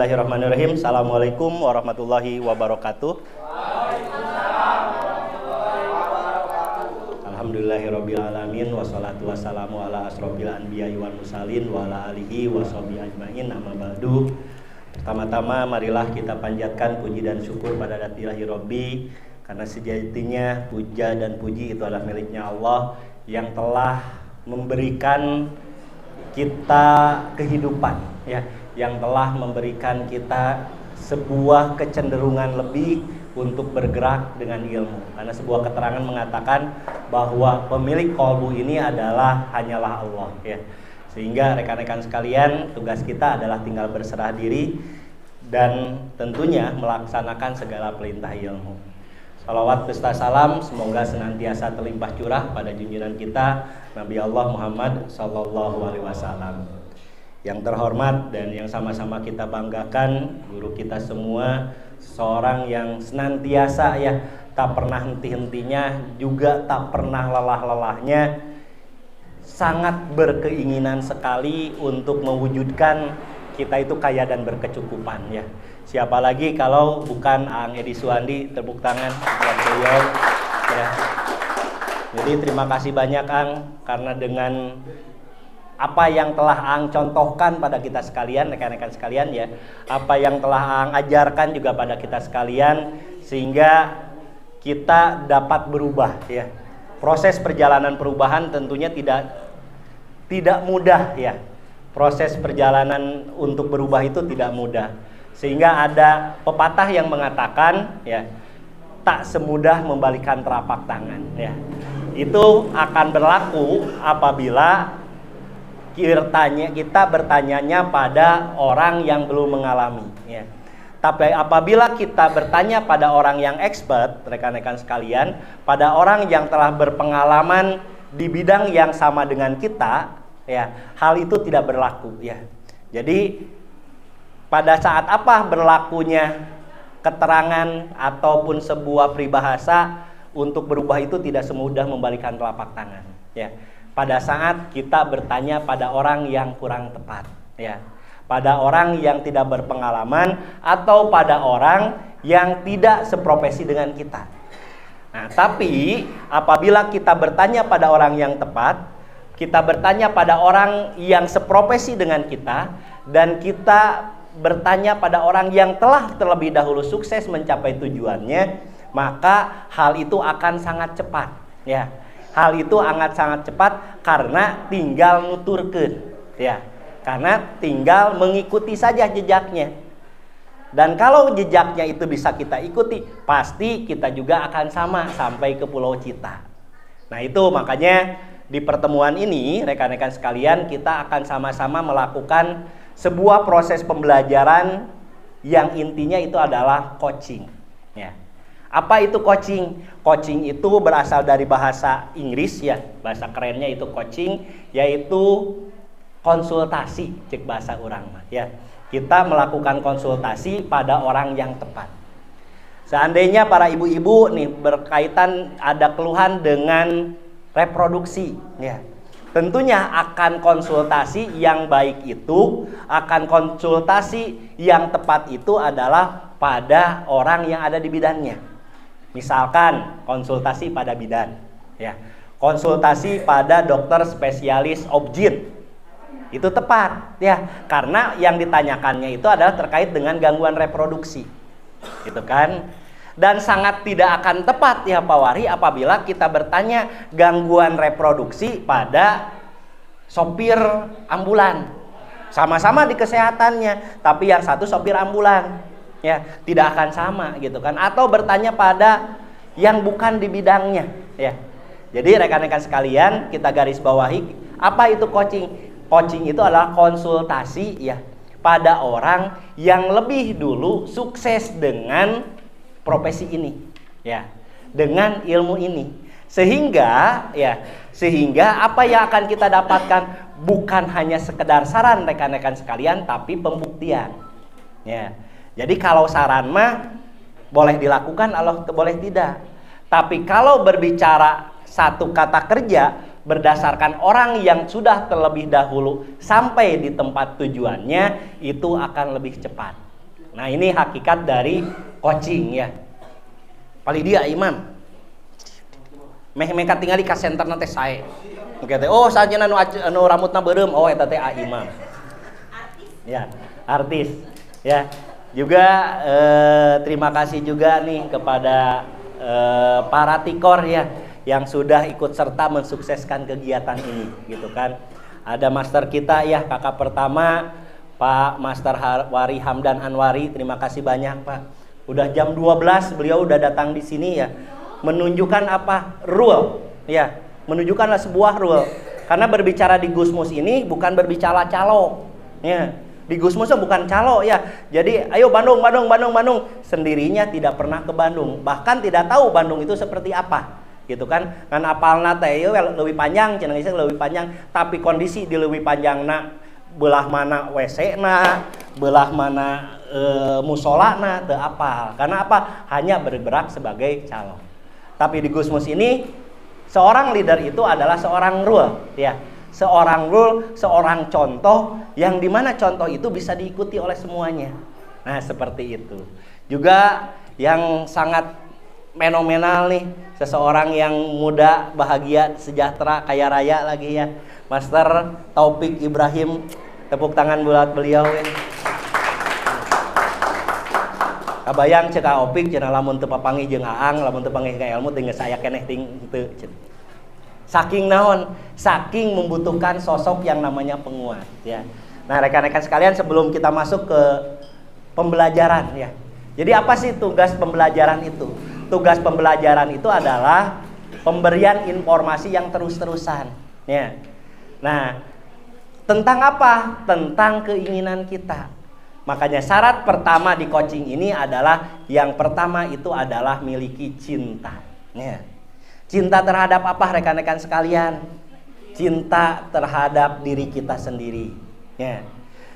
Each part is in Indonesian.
Bismillahirrahmanirrahim. Assalamualaikum warahmatullahi wabarakatuh. Alhamdulillahirabbil alamin wassalatu wassalamu ala asrofil anbiya'i wal mursalin wa ala alihi washabihi ajmain, amma ba'du. Pertama-tama marilah kita panjatkan puji dan syukur pada Zat Ilahi Rabbi, karena sejatinya puja dan puji itu adalah miliknya Allah yang telah memberikan kita kehidupan, ya, yang telah memberikan kita sebuah kecenderungan lebih untuk bergerak dengan ilmu. Karena sebuah keterangan mengatakan bahwa pemilik qalbu ini adalah hanyalah Allah, ya. Sehingga rekan-rekan sekalian, tugas kita adalah tinggal berserah diri dan tentunya melaksanakan segala perintah ilmu. Salawat beserta salam semoga senantiasa terlimpah curah pada junjungan kita Nabi Allah Muhammad Sallallahu Alaihi Wasallam. Yang terhormat dan yang sama-sama kita banggakan, guru kita semua, seorang yang senantiasa, ya, tak pernah henti-hentinya, juga tak pernah lelah-lelahnya, sangat berkeinginan sekali untuk mewujudkan kita itu kaya dan berkecukupan, ya. Siapa lagi kalau bukan Ang Edi Suwandi, tepuk tangan buat beliau, ya. Jadi terima kasih banyak Ang, karena dengan apa yang telah Ang contohkan pada kita sekalian, rekan-rekan sekalian, ya, apa yang telah Ang ajarkan juga pada kita sekalian, sehingga kita dapat berubah, ya. Proses perjalanan perubahan tentunya tidak mudah, ya. Proses perjalanan untuk berubah itu tidak mudah, sehingga ada pepatah yang mengatakan, ya, tak semudah membalikan telapak tangan, ya. Itu akan berlaku apabila kita bertanyanya pada orang yang belum mengalami, ya. Tapi apabila kita bertanya pada orang yang expert, rekan-rekan sekalian, pada orang yang telah berpengalaman di bidang yang sama dengan kita, ya, hal itu tidak berlaku, ya. Jadi pada saat apa berlakunya keterangan ataupun sebuah peribahasa untuk berubah itu tidak semudah membalikan telapak tangan, ya. Pada saat kita bertanya pada orang yang kurang tepat, ya, pada orang yang tidak berpengalaman atau pada orang yang tidak seprofesi dengan kita. Nah, tapi apabila kita bertanya pada orang yang tepat, kita bertanya pada orang yang seprofesi dengan kita, dan kita bertanya pada orang yang telah terlebih dahulu sukses mencapai tujuannya, maka hal itu akan sangat cepat, ya. Hal itu sangat cepat karena tinggal nuturkeun, ya. Karena tinggal mengikuti saja jejaknya. Dan kalau jejaknya itu bisa kita ikuti, pasti kita juga akan sama sampai ke Pulau Cita. Nah, itu makanya di pertemuan ini, rekan-rekan sekalian, kita akan sama-sama melakukan sebuah proses pembelajaran yang intinya itu adalah coaching, ya. Apa itu coaching? Coaching itu berasal dari bahasa Inggris, ya. Bahasa kerennya itu coaching, yaitu konsultasi, cek bahasa orang, ya. Kita melakukan konsultasi pada orang yang tepat. Seandainya para ibu-ibu nih berkaitan ada keluhan dengan reproduksi, ya. Tentunya akan konsultasi yang baik itu, akan konsultasi yang tepat itu adalah pada orang yang ada di bidannya. Misalkan konsultasi pada bidan, ya. Konsultasi pada dokter spesialis obgyn. Itu tepat, ya. Karena yang ditanyakannya itu adalah terkait dengan gangguan reproduksi. Gitu kan? Dan sangat tidak akan tepat, ya Pak Wari, apabila kita bertanya gangguan reproduksi pada sopir ambulan. Sama-sama di kesehatannya, tapi yang satu sopir ambulan, ya, tidak akan sama, gitu kan. Atau bertanya pada yang bukan di bidangnya, ya. Jadi rekan-rekan sekalian, kita garis bawahi, apa itu coaching? Coaching itu adalah konsultasi, ya, pada orang yang lebih dulu sukses dengan profesi ini, ya, dengan ilmu ini, sehingga apa yang akan kita dapatkan bukan hanya sekedar saran, rekan-rekan sekalian, tapi pembuktian, ya. Jadi kalau saran mah boleh dilakukan, boleh tidak. Tapi kalau berbicara satu kata kerja berdasarkan orang yang sudah terlebih dahulu sampai di tempat tujuannya, itu akan lebih cepat, Nah, ini hakikat dari coaching ya. Paling dia imam. Meh tinggal di center nanti saya. Oke teh. Oh, saja anu rambutna beureum. Oh, eta teh imam. Ya, artis. Ya. Juga terima kasih juga nih kepada para tikor ya yang sudah ikut serta mensukseskan kegiatan ini gitu kan. Ada master kita ya, kakak pertama Pak Master Wari Hamdan Anwari, terima kasih banyak Pak. Udah jam 12 beliau udah datang di sini ya. Menunjukkan apa? Rule ya. Menunjukkanlah sebuah rule. Karena berbicara di Gusmus ini bukan berbicara calo. Ya. Di Gusmus bukan calo ya. Jadi ayo Bandung. Sendirinya tidak pernah ke Bandung. Bahkan tidak tahu Bandung itu seperti apa. Gitu kan. Kan apalna teh leuwih panjang, cenah geus leuwih panjang, tapi kondisi di leuwih panjangna belah mana WC-na, belah mana musolana teu apal. Karena apa? Hanya bergerak sebagai calo. Tapi di Gusmus ini seorang leader itu adalah seorang rule ya. Seorang rule, seorang contoh yang dimana contoh itu bisa diikuti oleh semuanya. Nah, seperti itu. Juga yang sangat fenomenal nih, seseorang yang muda, bahagia, sejahtera, kaya raya lagi ya. Master Taufik Ibrahim, tepuk tangan buat beliau ya. Kabayang cek Taufik cenah lamun teu papanggih jeung Aang, lamun teu panggih ka ilmu teh geus aya keneh ting teu. Saking naon? Saking membutuhkan sosok yang namanya penguat ya. Nah, rekan-rekan sekalian, sebelum kita masuk ke pembelajaran ya. Jadi apa sih tugas pembelajaran itu? Tugas pembelajaran itu adalah pemberian informasi yang terus-terusan ya. Nah, tentang apa? Tentang keinginan kita. Makanya syarat pertama di coaching ini adalah yang pertama itu adalah miliki cinta. Ya. Cinta terhadap apa rekan-rekan sekalian? Cinta terhadap diri kita sendiri. Ya.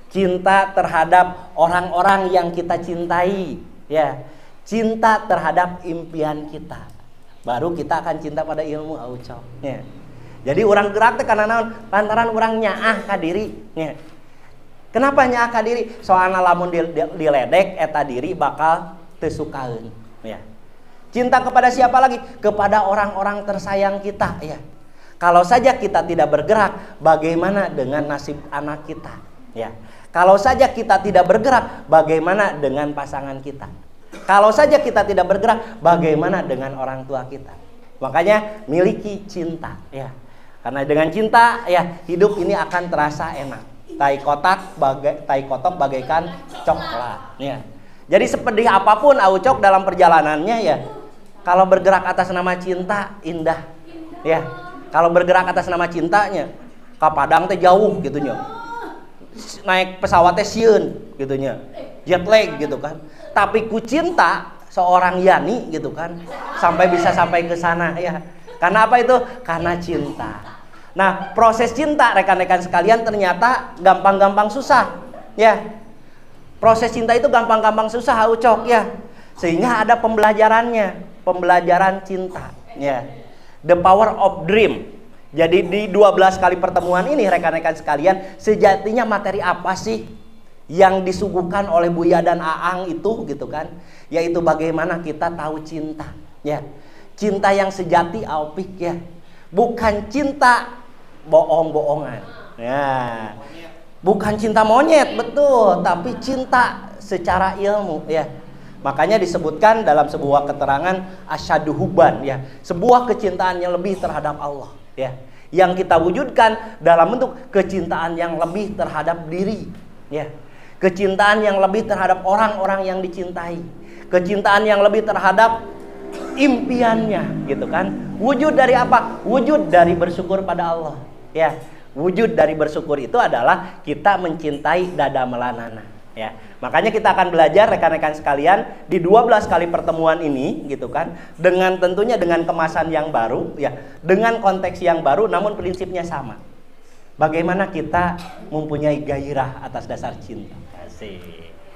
Cinta terhadap orang-orang yang kita cintai. Ya. Cinta terhadap impian kita. Baru kita akan cinta pada ilmu aucok. Ya. Jadi orang gerak teh karena naon? Lantaran orang nyaah ka diri. Ya. Kenapa nyaah ka diri? Soalna lamun diledek eta diri bakal teu sukaeun. Ya. Cinta kepada siapa lagi? Kepada orang-orang tersayang kita. Ya. Kalau saja kita tidak bergerak, bagaimana dengan nasib anak kita? Ya. Kalau saja kita tidak bergerak, bagaimana dengan pasangan kita? Kalau saja kita tidak bergerak, bagaimana dengan orang tua kita? Makanya miliki cinta. Ya. Karena dengan cinta ya hidup ini akan terasa enak. Tai kotok bagaikan coklat. Ya. Jadi sepedih apapun aucok dalam perjalanannya ya, kalau bergerak atas nama cinta indah. Ya. Kalau bergerak atas nama cintanya, ka Padang teh jauh gitunya. Naik pesawatnya sieun gitunya. Jet lag gitu kan. Tapi ku cinta seorang Yani gitu kan, bisa sampai ke sana ya. Karena apa itu? Karena cinta. Nah, proses cinta rekan-rekan sekalian ternyata gampang-gampang susah ya. Proses cinta itu gampang-gampang susah aucok ya. Sehingga ada pembelajarannya, pembelajaran cinta ya. The power of dream. Jadi di 12 kali pertemuan ini rekan-rekan sekalian, sejatinya materi apa sih yang disuguhkan oleh Buya dan Aang itu gitu kan? Yaitu bagaimana kita tahu cinta ya. Cinta yang sejati Aupik ya. Bukan cinta bohong-bohongan. Ya. Bukan cinta monyet, betul, tapi cinta secara ilmu ya. Makanya disebutkan dalam sebuah keterangan asyadu hubban ya, sebuah kecintaan yang lebih terhadap Allah ya. Yang kita wujudkan dalam bentuk kecintaan yang lebih terhadap diri ya. Kecintaan yang lebih terhadap orang-orang yang dicintai. Kecintaan yang lebih terhadap impiannya gitu kan. Wujud dari apa? Wujud dari bersyukur pada Allah. Ya, wujud dari bersyukur itu adalah kita mencintai dada melanana ya. Makanya kita akan belajar rekan-rekan sekalian di 12 kali pertemuan ini gitu kan, dengan tentunya dengan kemasan yang baru ya, dengan konteks yang baru namun prinsipnya sama. Bagaimana kita mempunyai gairah atas dasar cinta. Asik.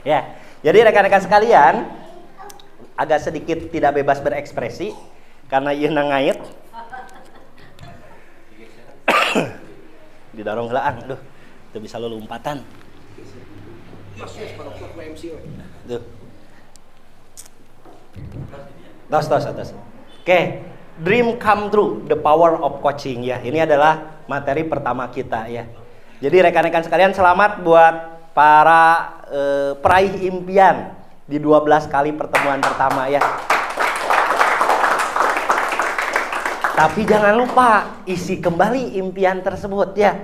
Ya. Jadi rekan-rekan sekalian, agak sedikit tidak bebas berekspresi karena ieu ngait. Didorong helaan, aduh, itu bisa lompatan. Tuh. Tos. Oke, dream come true, the power of coaching ya. Ini adalah materi pertama kita ya. Jadi rekan-rekan sekalian, selamat buat para peraih impian di 12 kali pertemuan pertama ya. Tapi jangan lupa isi kembali impian tersebut ya.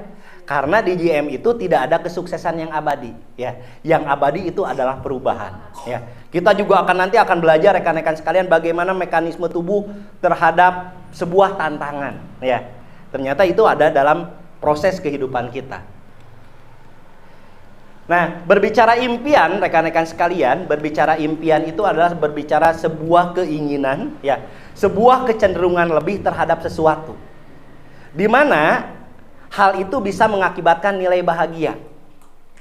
Karena di GM itu tidak ada kesuksesan yang abadi ya. Yang abadi itu adalah perubahan ya. Kita juga nanti akan belajar rekan-rekan sekalian bagaimana mekanisme tubuh terhadap sebuah tantangan ya. Ternyata itu ada dalam proses kehidupan kita. Nah, berbicara impian, rekan-rekan sekalian, berbicara impian itu adalah berbicara sebuah keinginan, ya, sebuah kecenderungan lebih terhadap sesuatu, di mana hal itu bisa mengakibatkan nilai bahagia.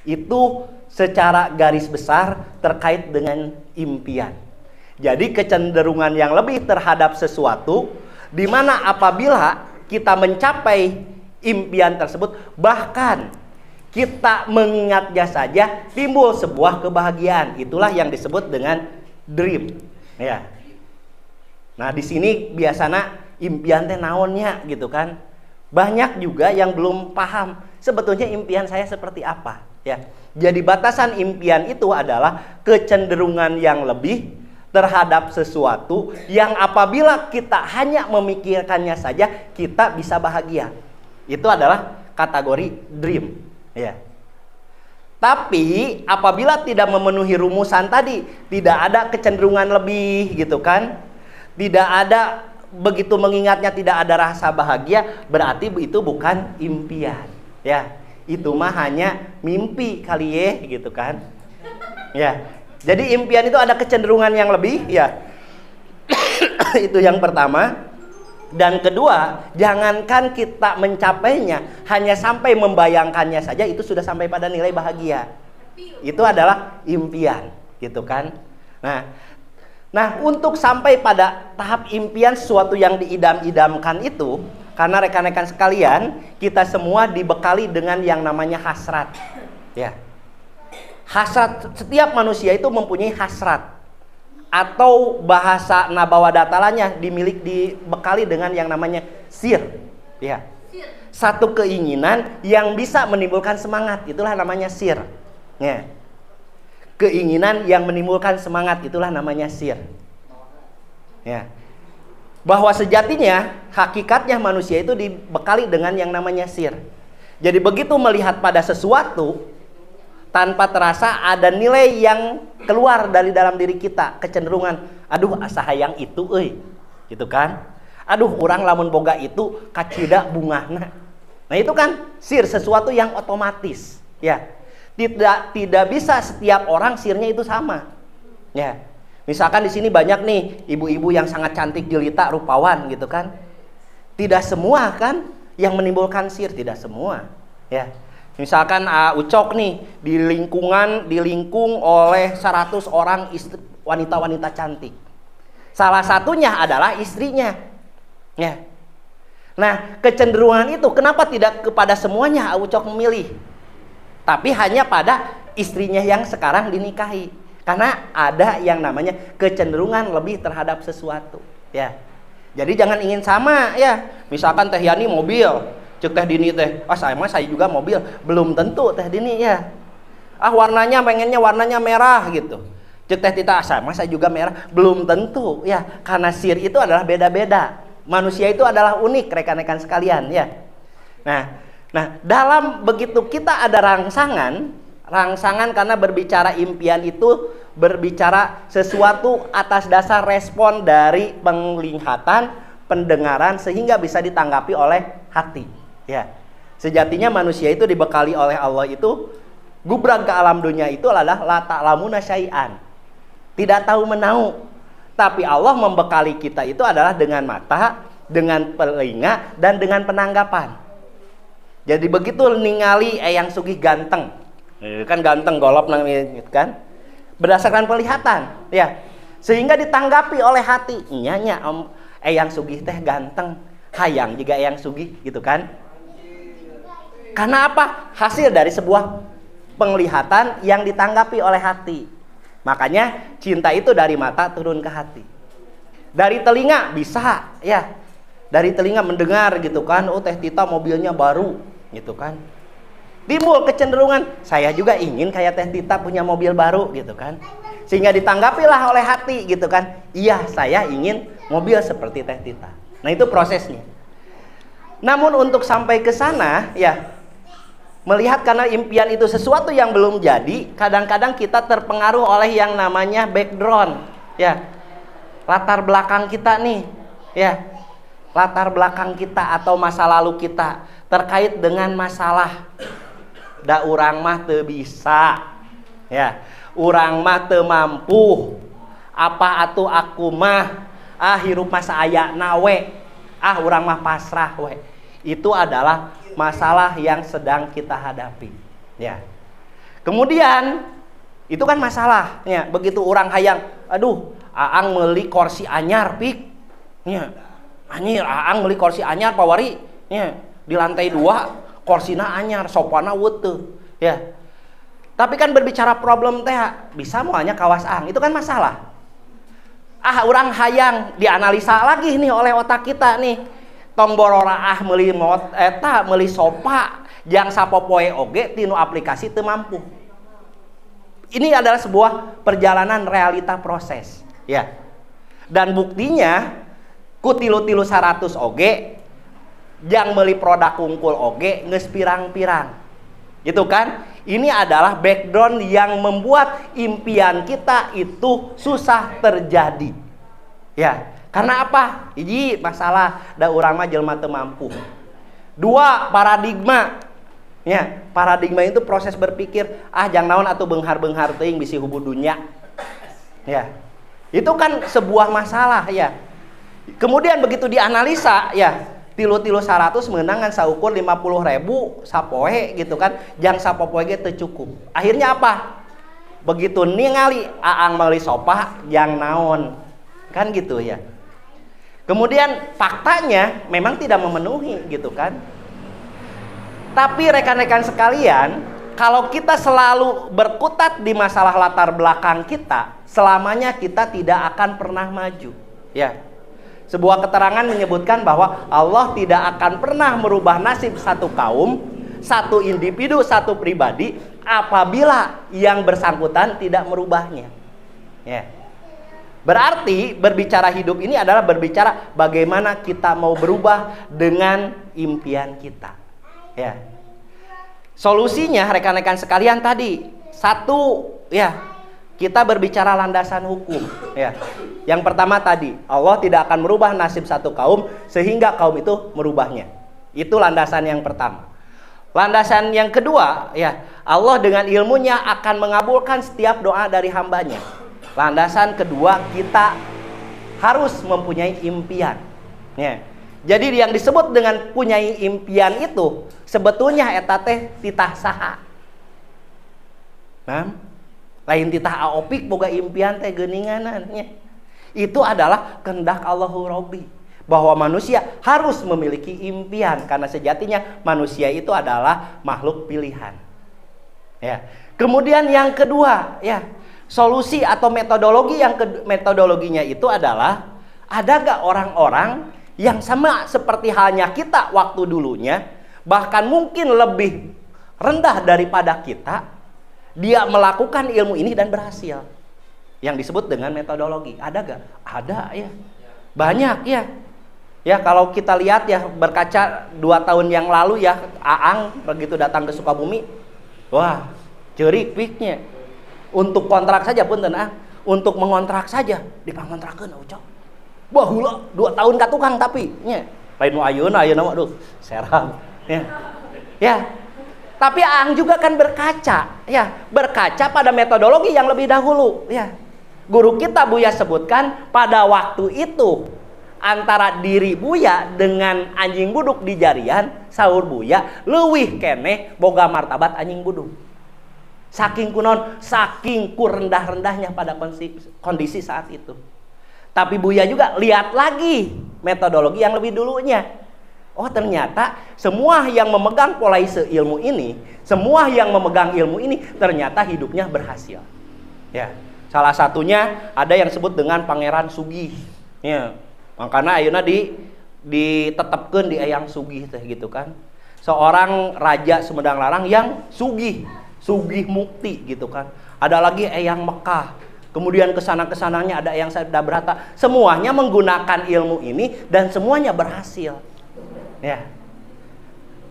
Itu secara garis besar terkait dengan impian. Jadi kecenderungan yang lebih terhadap sesuatu, di mana apabila kita mencapai impian tersebut, bahkan kita mengingatnya saja timbul sebuah kebahagiaan. Itulah yang disebut dengan dream. Ya. Nah, di sini biasanya impian teh naonnya gitu kan. Banyak juga yang belum paham sebetulnya impian saya seperti apa, ya. Jadi batasan impian itu adalah kecenderungan yang lebih terhadap sesuatu yang apabila kita hanya memikirkannya saja kita bisa bahagia. Itu adalah kategori dream. Ya. Tapi apabila tidak memenuhi rumusan tadi, tidak ada kecenderungan lebih gitu kan, tidak ada begitu mengingatnya, tidak ada rasa bahagia, berarti itu bukan impian. Ya, itu mah hanya mimpi kali ya gitu kan. Ya, jadi impian itu ada kecenderungan yang lebih ya. Itu yang pertama. Dan kedua, jangankan kita mencapainya, hanya sampai membayangkannya saja itu sudah sampai pada nilai bahagia. Itu adalah impian, gitu kan? Nah, untuk sampai pada tahap impian sesuatu yang diidam-idamkan itu, karena rekan-rekan sekalian, kita semua dibekali dengan yang namanya hasrat. Ya. Hasrat, setiap manusia itu mempunyai hasrat. Atau bahasa Nabawadatalannya dibekali dengan yang namanya sir, ya. Satu keinginan yang bisa menimbulkan semangat, itulah namanya sir. Ya. Keinginan yang menimbulkan semangat, itulah namanya sir. Ya. Bahwa sejatinya, hakikatnya manusia itu dibekali dengan yang namanya sir. Jadi begitu melihat pada sesuatu, tanpa terasa ada nilai yang keluar dari dalam diri kita, kecenderungan, aduh asa hayang itu gitu kan, aduh orang lamun boga itu kacida bungahna. Nah itu kan sir, sesuatu yang otomatis ya. Tidak bisa setiap orang sirnya itu sama ya. Misalkan di sini banyak nih ibu-ibu yang sangat cantik, jelita, rupawan gitu kan, tidak semua kan yang menimbulkan sir, tidak semua ya. Misalkan Ucok nih dilingkung oleh 100 orang wanita-wanita cantik. Salah satunya adalah istrinya. Ya. Nah, kecenderungan itu kenapa tidak kepada semuanya Ucok memilih? Tapi hanya pada istrinya yang sekarang dinikahi. Karena ada yang namanya kecenderungan lebih terhadap sesuatu, ya. Jadi jangan ingin sama ya. Misalkan Teh Yani mobil, cek Teh Dini teh, saya juga mobil, belum tentu Teh Dini ya. Pengennya warnanya merah gitu. Cek Teh Tita, saya juga merah, belum tentu ya. Karena sir itu adalah beda-beda. Manusia itu adalah unik rekan-rekan sekalian ya. Nah, dalam begitu kita ada rangsangan karena berbicara impian itu berbicara sesuatu atas dasar respon dari penglihatan, pendengaran sehingga bisa ditanggapi oleh hati. Ya, sejatinya manusia itu dibekali oleh Allah itu gubrag ke alam dunia itu adalah la ta'lamuna syai'an, tidak tahu menau. Tapi Allah membekali kita itu adalah dengan mata, dengan telinga, dan dengan penanggapan. Jadi begitu ningali yang sugih ganteng, kan ganteng golop gitu kan, berdasarkan penglihatan, ya, sehingga ditanggapi oleh hati. Nya yang sugih teh ganteng, hayang juga yang sugih gitu kan. Karena apa? Hasil dari sebuah penglihatan yang ditanggapi oleh hati. Makanya cinta itu dari mata turun ke hati. Dari telinga bisa ya. Dari telinga mendengar gitu kan, oh Teh Tita mobilnya baru gitu kan. Timbul kecenderungan, saya juga ingin kayak Teh Tita punya mobil baru gitu kan. Sehingga ditanggapilah oleh hati gitu kan. Iya, saya ingin mobil seperti Teh Tita. Nah, itu prosesnya. Namun untuk sampai ke sana ya, melihat karena impian itu sesuatu yang belum jadi, kadang-kadang kita terpengaruh oleh yang namanya background ya. Latar belakang kita nih ya. Latar belakang kita atau masa lalu kita terkait dengan masalah da urang mah teu bisa ya. Urang mah teu mampu. Apa atuh aku mah hirup masa ayana we. Urang mah pasrah we. Itu adalah masalah yang sedang kita hadapi ya. Kemudian itu kan masalahnya. Begitu orang hayang, aduh aang meuli kursi anyar pik ya. Anjir aang meuli kursi anyar pawari ya. Di lantai 2 kursina anyar sopana weuteung ya. Tapi kan berbicara problem teh bisa moalnya kawas aang, itu kan masalah. Orang hayang dianalisa lagi nih oleh otak kita nih. Tong borora meuli mot eta meuli sopa jang sapopoe oge tinu aplikasi teu mampu. Ini adalah sebuah perjalanan realita proses ya. Dan buktinya ku tilu-tilu 100 oge jang meuli produk kungkul oge geus pirang-pirang. Gitu kan? Ini adalah background yang membuat impian kita itu susah terjadi. Ya. Karena apa? Hiji masalah da urang mah jelema teu mampu. 2 paradigma. Ya, paradigma itu proses berpikir, jang naon atuh beunghar-beunghar teuing bisi hubud dunya. Ya. Itu kan sebuah masalah ya. Kemudian begitu dianalisa ya, tilu-tilu 100 meunangan saukur 50.000 sapoe gitu kan. Jang sapopoe ge teu cukup. Akhirnya apa? Begitu ningali aang meuli sopah jang naon. Kan gitu ya. Kemudian faktanya memang tidak memenuhi gitu kan. Tapi rekan-rekan sekalian, kalau kita selalu berkutat di masalah latar belakang kita, selamanya kita tidak akan pernah maju ya. Sebuah keterangan menyebutkan bahwa Allah tidak akan pernah merubah nasib satu kaum, satu individu, satu pribadi apabila yang bersangkutan tidak merubahnya ya. Berarti berbicara hidup ini adalah berbicara bagaimana kita mau berubah dengan impian kita. Ya. Solusinya rekan-rekan sekalian tadi, satu ya, kita berbicara landasan hukum ya. Yang pertama tadi, Allah tidak akan merubah nasib satu kaum sehingga kaum itu merubahnya. Itu landasan yang pertama. Landasan yang kedua ya, Allah dengan ilmunya akan mengabulkan setiap doa dari hambanya. Landasan kedua, kita harus mempunyai impian ya. Jadi yang disebut dengan punyai impian itu sebetulnya eta teh titah saha. Nah, lain titah aopik boga impian teh geuninganan nya. Itu adalah kehendak Allahu Rabbi bahwa manusia harus memiliki impian karena sejatinya manusia itu adalah makhluk pilihan. Ya. Kemudian yang kedua, ya, solusi atau metodologi metodologinya itu adalah ada gak orang-orang yang sama seperti halnya kita waktu dulunya, bahkan mungkin lebih rendah daripada kita, dia melakukan ilmu ini dan berhasil. Yang disebut dengan metodologi. Ada gak? Ada ya. Banyak ya. Ya kalau kita lihat ya, berkaca 2 tahun yang lalu ya, Aang begitu datang ke Sukabumi, wah cerik piknya. Untuk kontrak saja punten untuk mengontrak saja dipangontrakeun ucap. Baheula 2 tahun ka tukang tapi nya. Lain nu ayeuna mah aduh serang ya. Ya. Tapi Aang juga kan berkaca ya, berkaca pada metodologi yang lebih dahulu ya. Guru kita Buya sebutkan pada waktu itu antara diri Buya dengan anjing buduk di jarian, saur Buya leuwih keneh boga martabat anjing buduk. Saking kunon, saking rendah-rendahnya pada kondisi saat itu. Tapi Buya juga lihat lagi metodologi yang lebih dulunya. Oh ternyata semua yang memegang polaise ilmu ini, semua yang memegang ilmu ini ternyata hidupnya berhasil. Ya, Salah satunya ada yang disebut dengan Pangeran Sugih. Ya, makanya ayeuna ditetapkeun di Eyang Sugih teh gitu kan. Seorang raja Sumedang Larang yang sugih mukti gitu kan. Ada lagi Eyang Mekah. Kemudian kesananya ada Eyang Sadabrata. Semuanya menggunakan ilmu ini dan semuanya berhasil. Ya.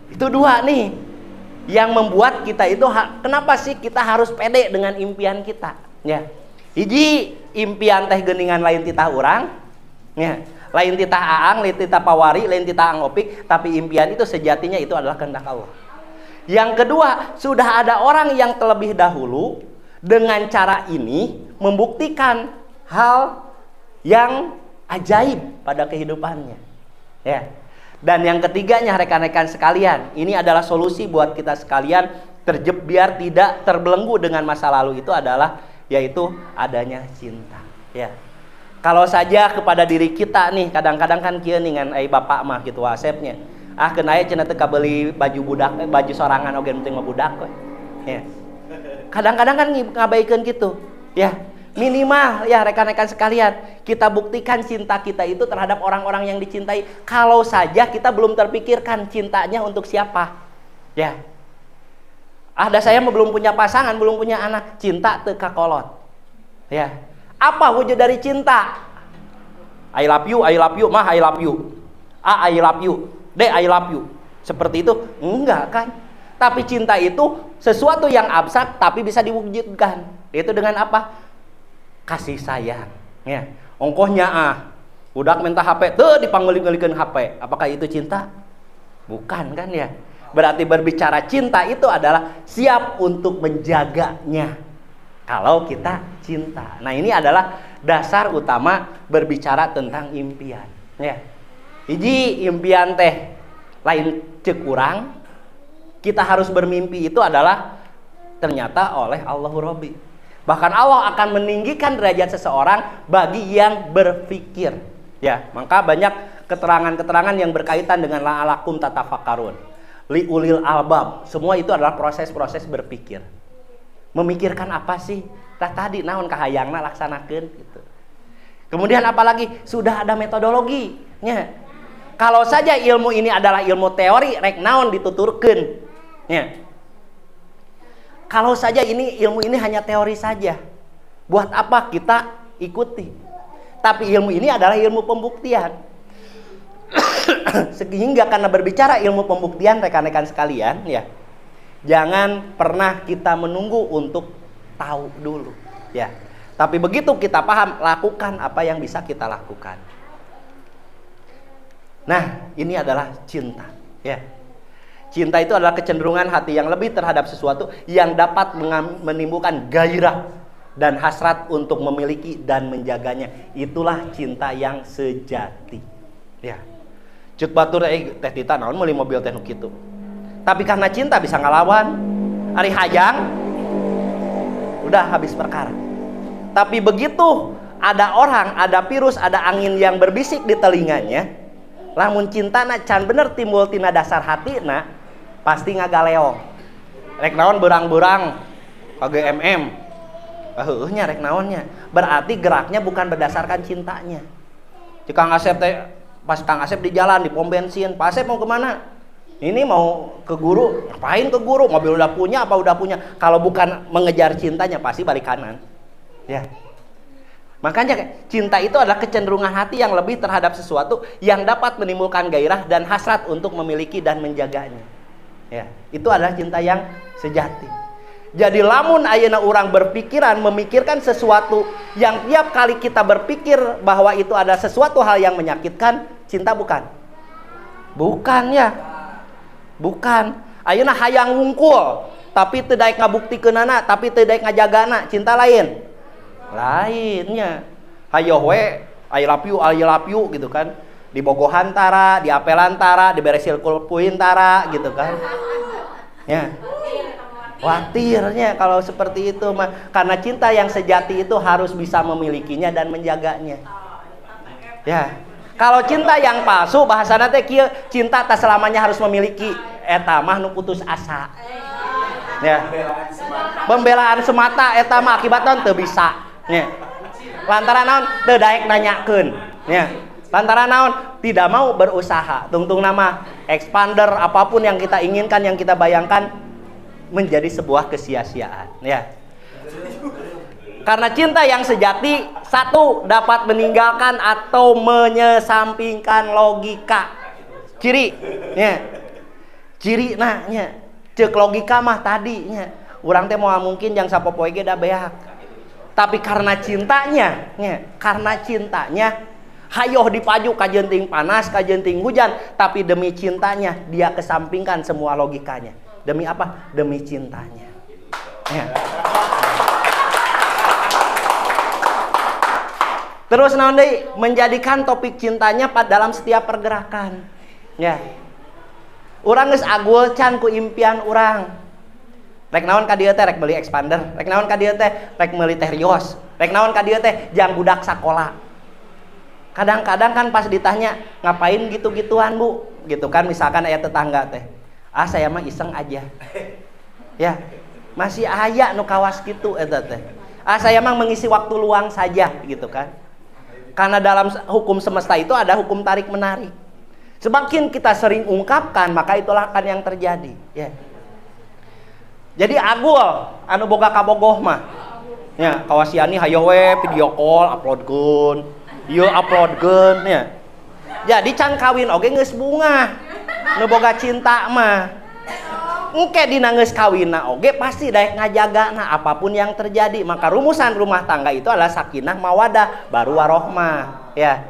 Itu dua nih yang membuat kita itu kenapa sih kita harus pede dengan impian kita? Ya. Hiji impian teh geuningan lain titah urang. Ya. Lain titah aang, lain titah pawari, lain titah angopik, tapi impian itu sejatinya itu adalah kehendak Allah. Yang kedua, sudah ada orang yang terlebih dahulu dengan cara ini membuktikan hal yang ajaib pada kehidupannya. Ya. Dan yang ketiganya rekan-rekan sekalian, ini adalah solusi buat kita sekalian biar tidak terbelenggu dengan masa lalu itu adalah yaitu adanya cinta. Ya. Kalau saja kepada diri kita nih, kadang-kadang kan kieu ningan bapak mah gitu asepnya. Keun aya cenah teu kabeli baju budak, baju sorangan oge penting mah budak we. Ya. Kadang-kadang kan ngabaikeun gitu. Ya. Minimal ya rekan-rekan sekalian, kita buktikan cinta kita itu terhadap orang-orang yang dicintai. Kalau saja kita belum terpikirkan cintanya untuk siapa. Ya. Ada saya belum punya pasangan, belum punya anak, cinta teu kakolot. Ya. Apa wujud dari cinta? I love you, mah I love you. I love you. I love you. Seperti itu? Enggak kan? Tapi cinta itu sesuatu yang abstrak tapi bisa diwujudkan. Itu dengan apa? Kasih sayang. Ya. Ongkohnya budak minta HP, tuh dipanggil-panggilkan HP. Apakah itu cinta? Bukan kan ya? Berarti berbicara cinta itu adalah siap untuk menjaganya. Kalau kita cinta. Nah ini adalah dasar utama berbicara tentang impian. Ya. Hiji impian teh lain ceuk urang. Kita harus bermimpi itu adalah ternyata oleh Allahu Rabbi. Bahkan Allah akan meninggikan derajat seseorang bagi yang berpikir. Ya, maka banyak keterangan-keterangan yang berkaitan dengan la'alakum tatafakkarun. Liulil albab. Semua itu adalah proses-proses berpikir. Memikirkan apa sih? Tadi naon kahayangna laksanakeun gitu. Kemudian apalagi sudah ada metodologinya. Kalau saja ilmu ini adalah ilmu teori, rek naon dituturkeun. Ya. Kalau saja ilmu ini hanya teori saja, buat apa kita ikuti? Tapi ilmu ini adalah ilmu pembuktian. Sehingga karena berbicara ilmu pembuktian rekan-rekan sekalian, ya. Jangan pernah kita menunggu untuk tahu dulu, ya. Tapi begitu kita paham, lakukan apa yang bisa kita lakukan. Nah, ini adalah cinta, ya. Cinta itu adalah kecenderungan hati yang lebih terhadap sesuatu yang dapat menimbulkan gairah dan hasrat untuk memiliki dan menjaganya. Itulah cinta yang sejati, ya. Cuk batur teh tita naon meuli mobil teh nu kitu. Tapi karena cinta bisa ngelawan, ari hayang, udah habis perkara. Tapi begitu ada orang, ada virus, ada angin yang berbisik di telinganya, lamun cintana can bener timbul tina dasar hatina, pasti ngagaleong. Rek naon berang-berang, KGMM, nya rek naonnya. Berarti geraknya bukan berdasarkan cintanya. Cik Kang Asep teh, pas Kang Asep di jalan di pom bensin, Pak Asep mau kemana? Ini mau ke guru, ngapain ke guru? Mobil udah punya apa udah punya? Kalau bukan mengejar cintanya pasti balik kanan. Ya. Makanya cinta itu adalah kecenderungan hati yang lebih terhadap sesuatu yang dapat menimbulkan gairah dan hasrat untuk memiliki dan menjaganya. Ya, itu adalah cinta yang sejati. Jadi lamun ayeuna urang berpikiran memikirkan sesuatu yang tiap kali kita berpikir bahwa itu ada sesuatu hal yang menyakitkan, cinta bukan? Bukan ya. Bukan. Ayeuna hayang wungkul, tapi teu daek ngabuktikeunana, tapi teu daek ngajagana, cinta lain. Lainnya. Hayo we, I love you gitu kan. Di bogohan tara, di apelan tara, di beresil kulpuin tara gitu kan. Ya. Khawatirnya kalau seperti itu mah, karena cinta yang sejati itu harus bisa memilikinya dan menjaganya. Ya. Kalau cinta yang palsu bahasana teh kieu, cinta tak selamanya harus memiliki, eta mah nu putus asa. Ya. Pembelaan semata eta mah akibatna teu bisa. nya. Lantaran naon teu daek nanyakeun nya. Lantaran naon tidak mau berusaha. Tungtung nama expander apapun yang kita inginkan, yang kita bayangkan menjadi sebuah kesia-siaan ya. Karena cinta yang sejati satu dapat meninggalkan atau menyesampingkan logika. Ciri nya. Ciri nah nya. Ceuk logika mah tadi nya. Urang teh moal mungkin yang sapopoe ge da beak. Tapi karena cintanya nya, karena cintanya hayoh dipaju ka jenting panas, ka jenting hujan, tapi demi cintanya dia kesampingkan semua logikanya. Demi apa? Demi cintanya. Ya. Terus naon deui? Menjadikan topik cintanya dalam setiap pergerakan. Ya. Urang geus agul can ku impian urang. Rek naon ka dieu teh rek meuli expander, rek naon ka dieu teh rek meuli teh rios, rek naon ka dieu teh jang budak sakola. Kadang-kadang kan pas ditanya ngapain gitu-gituan bu, gitu kan misalkan aya tetangga teh, ah saya mah iseng aja, ya masih aya nu kawas gitu eta teh, ah saya mah mengisi waktu luang saja gitu kan, karena dalam hukum semesta itu ada hukum tarik menarik, semakin kita sering ungkapkan maka itulah akan yang terjadi, ya. Jadi agul anu boga kabogoh mah, ya kawasiani hayo we video call uploadkeun. Yo uploadkeun ya. Jadi can kawin oge geus bunga. Nu boga cinta mah. Engke dina geus kawinna oge pasti daek ngajagana apapun yang terjadi. Maka rumusan rumah tangga itu adalah sakinah mawadah baru warohmah, ya.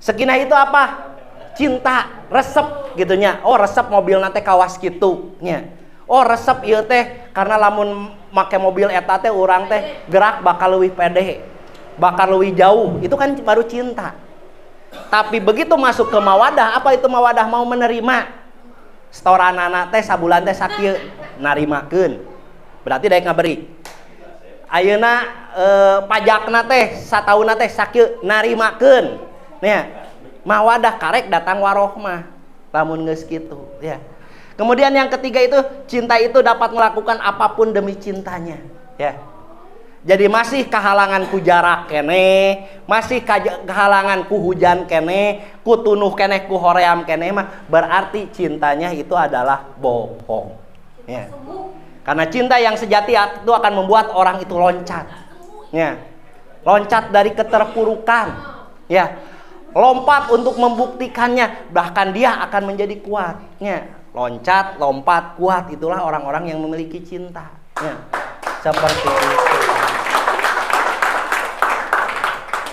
Sakinah itu apa? Cinta, resep gitunya. Oh, resep mobil teh kawas kitu nya. Oh, resep ieu teh karena lamun make mobil eta teh urang teh gerak bakal leuwih pede. Bakal lebih jauh, itu kan baru cinta. Tapi begitu masuk ke mawadah, apa itu mawadah? Mau menerima. Setoranana teh sabulan teh sakieu narimakeun. Berarti daek ngaberi. Ayeuna pajakna teh satauna teh sakieu narimakeun. Nya, mawadah karek datang warohmah. Lamun geus kitu, ya. Kemudian yang ketiga itu cinta itu dapat melakukan apapun demi cintanya, ya. Jadi masih kehalangan ku jarak kene, masih kehalangan ku hujan kene, ku tunuh kene, ku hoream kene mah berarti cintanya itu adalah bohong. Ya. Karena cinta yang sejati itu akan membuat orang itu loncat. Ya. Loncat dari keterpurukan. Ya. Lompat untuk membuktikannya, bahkan dia akan menjadi kuat. Ya. Loncat, lompat, kuat, itulah orang-orang yang memiliki cinta. Ya. Seperti itu.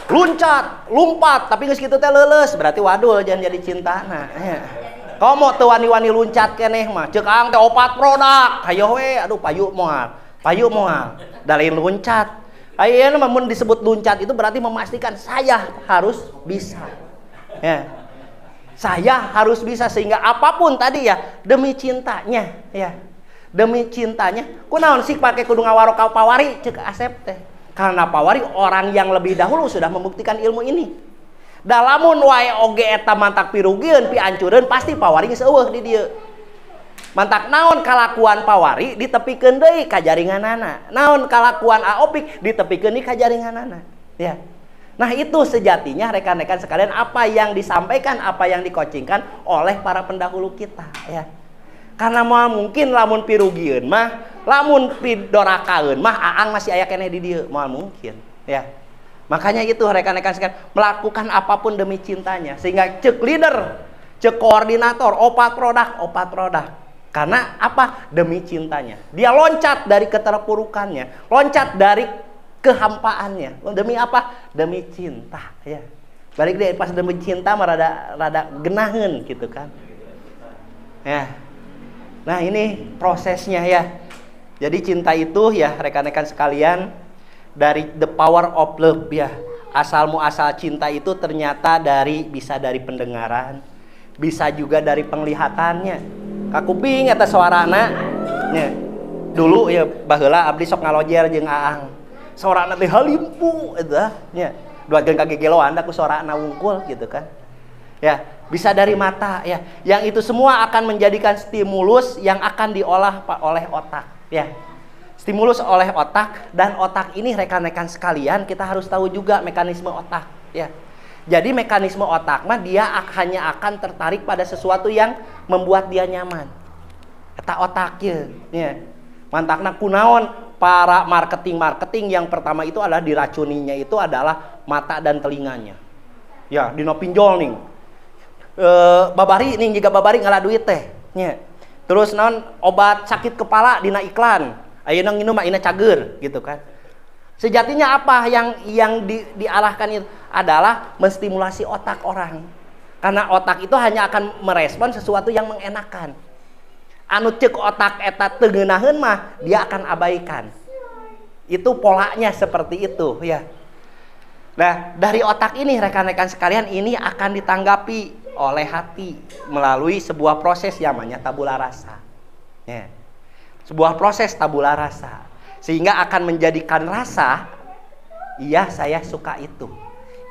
Luncat, lumpat, tapi geus kitu teh leuleus, berarti wadul jangan jadi cintana. Komo teu wani-wani luncat keneh mah, ceuk aang teh 4 produk. Hayo we, aduh payu moal. Payu moal. Da lain luncat. Ayeuna mah mun disebut luncat itu berarti memastikan saya harus bisa. Ya. Saya harus bisa sehingga apapun tadi ya demi cintanya, ya. Demi cintanya. Kunaon sih pake kudu ngawaro ka pawari ceuk Asep teh. Karena pawari orang yang lebih dahulu sudah membuktikan ilmu ini. Dalamun wae oge eta mantak pirugieun pi ancureun pasti pawari geus eueuh di dieu. Mantak naon kalakuan pawari ditepikeun deui ka jaringanana. Naon kalakuan Aopik ditepikeun deui ka jaringanana. Ya. Nah, itu sejatinya rekan-rekan sekalian apa yang disampaikan, apa yang dikocingkan oleh para pendahulu kita, ya. Karena mungkin lamun pirugieun mah, lamun pidorakaeun mah aang masih aya keneh di dieu, moal mungkin, ya. Makanya itu rekan-rekan sekalian melakukan apapun demi cintanya sehingga cek leader, cek koordinator, 4 produk. Karena apa? Demi cintanya. Dia loncat dari keterpurukannya, loncat dari kehampaannya. Demi apa? Demi cinta, ya. Balik deh pas demi cinta mah rada genaheun gitu kan. Ya. Nah, ini prosesnya ya. Jadi cinta itu ya rekan-rekan sekalian dari the power of love ya. Asal muasal cinta itu ternyata bisa dari pendengaran, bisa juga dari penglihatannya. Kakuping eta suarana nya. Dulu ya baheula abdi sok ngalojer jeung aang. Suarana teh halimpu eta nya. Duakeun ka gegeloan da ku suarana wungkul gitu kan. Ya, bisa dari mata ya. Yang itu semua akan menjadikan stimulus yang akan diolah oleh otak ya. Stimulus oleh otak, dan otak ini rekan-rekan sekalian kita harus tahu juga mekanisme otak ya. Jadi mekanisme otak mah dia hanya akan tertarik pada sesuatu yang membuat dia nyaman. Eta otaknya ya. Mantakna kunaon para marketing yang pertama itu adalah diracuninya itu adalah mata dan telinganya. Ya, dino pinjol nih. Babari nih juga babari ngalah duit teh. Ya. Terus naon obat sakit kepala dina iklan. Ayeuna nginum mah ina cager gitu kan. Sejatinya apa yang diarahkan itu adalah menstimulasi otak orang. Karena otak itu hanya akan merespon sesuatu yang mengenakan. Anu ceuk otak eta teu ngeunaheun mah dia akan abaikan. Itu polanya seperti itu ya. Nah, dari otak ini rekan-rekan sekalian ini akan ditanggapi oleh hati melalui sebuah proses yang namanya tabula rasa. Ya. Sebuah proses tabula rasa sehingga akan menjadikan rasa iya saya suka itu,